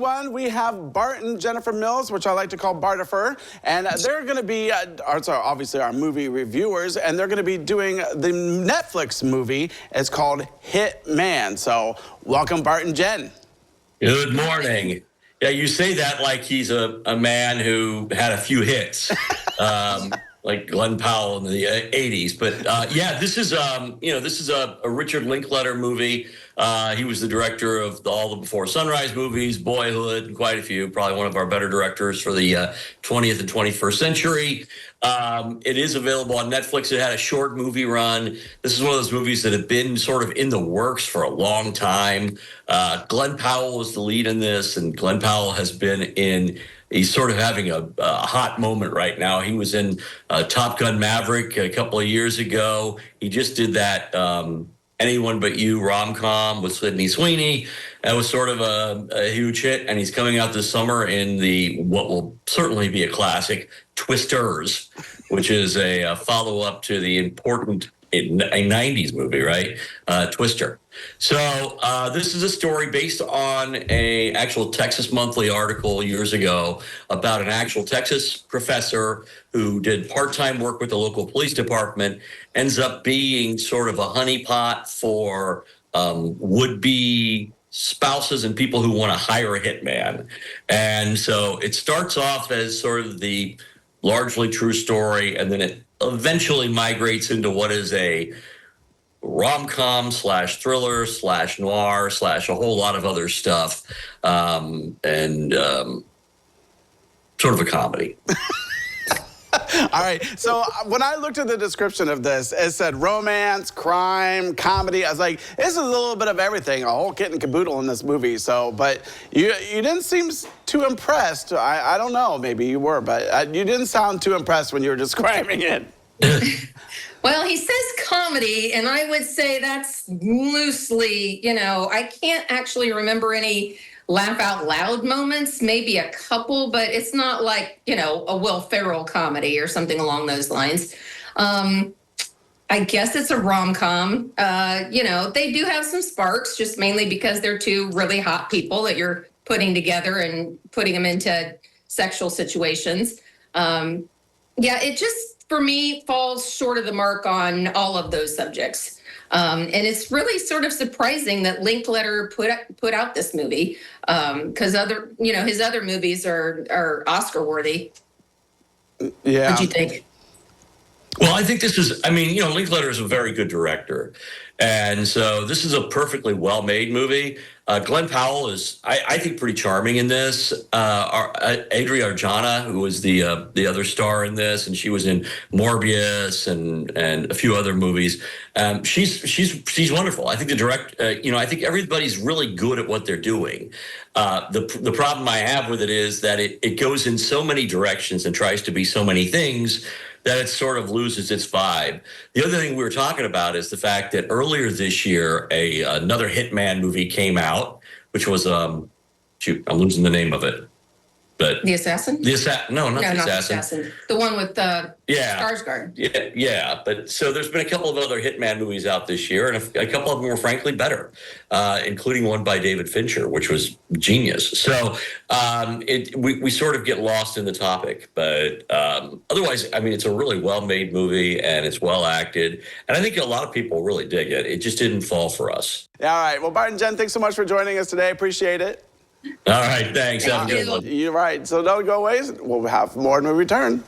everyone. We have Bart and Jennifer Mills, which I like to call Bartifer, and they're going to be, obviously our movie reviewers, and they're going to be doing the Netflix movie. It's called Hit Man. So welcome, Bart and Jen. Good morning. Yeah, you say that like he's a man who had a few hits, like Glenn Powell in the 80s. But yeah, this is a Richard Linklater movie. He was the director of all the Before Sunrise movies, Boyhood, and quite a few. Probably one of our better directors for the 20th and 21st century. It is available on Netflix. It had a short movie run. This is one of those movies that have been sort of in the works for a long time. Glenn Powell was the lead in this, and Glenn Powell has been in. He's sort of having a hot moment right now. He was in Top Gun Maverick a couple of years ago. He just did that Anyone But You rom-com with Sydney Sweeney. That was sort of a huge hit, and he's coming out this summer in what will certainly be a classic, Twisters, which is a follow-up to the important a 90s movie, right? Twister. So this is a story based on an actual Texas Monthly article years ago about an actual Texas professor who did part-time work with the local police department, ends up being sort of a honeypot for would-be spouses and people who want to hire a hitman. And so it starts off as sort of the largely true story, and then it eventually migrates into what is a rom-com slash thriller slash noir slash a whole lot of other stuff, and sort of a comedy. All right, so when I looked at the description of this, it said romance, crime, comedy. I was like, this is a little bit of everything, a whole kit and caboodle in this movie. So, but you didn't seem too impressed. I don't know, maybe you were, but you didn't sound too impressed when you were describing it. Well, he says comedy, and I would say that's loosely, I can't actually remember any laugh out loud moments, maybe a couple, but it's not like, a Will Ferrell comedy or something along those lines. I guess it's a rom-com. They do have some sparks, just mainly because they're two really hot people that you're putting together and putting them into sexual situations. Yeah, it just, for me, falls short of the mark on all of those subjects. And it's really sort of surprising that Linklater put out this movie, because his other movies are Oscar worthy. Yeah. What do you think? Well, I think this is, Linklater is a very good director. And so this is a perfectly well-made movie. Glenn Powell is, I think, pretty charming in this. Adria Arjona, who was the other star in this, and she was in Morbius and a few other movies. She's wonderful. I think I think everybody's really good at what they're doing. The problem I have with it is that it goes in so many directions and tries to be so many things that it sort of loses its vibe. The other thing we were talking about is the fact that earlier this year, another Hitman movie came out, which was, I'm losing the name of it. But The Assassin? No, not The Assassin. The one with Skarsgård. Yeah. But so there's been a couple of other Hitman movies out this year, and a couple of them were frankly better, including one by David Fincher, which was genius. So we sort of get lost in the topic, but otherwise, it's a really well-made movie, and it's well acted, and I think a lot of people really dig it. It just didn't fall for us. All right. Well, Bart and Jen, thanks so much for joining us today. Appreciate it. All right, thanks. Have a good one. You're right. So don't go away. We'll have more when we return.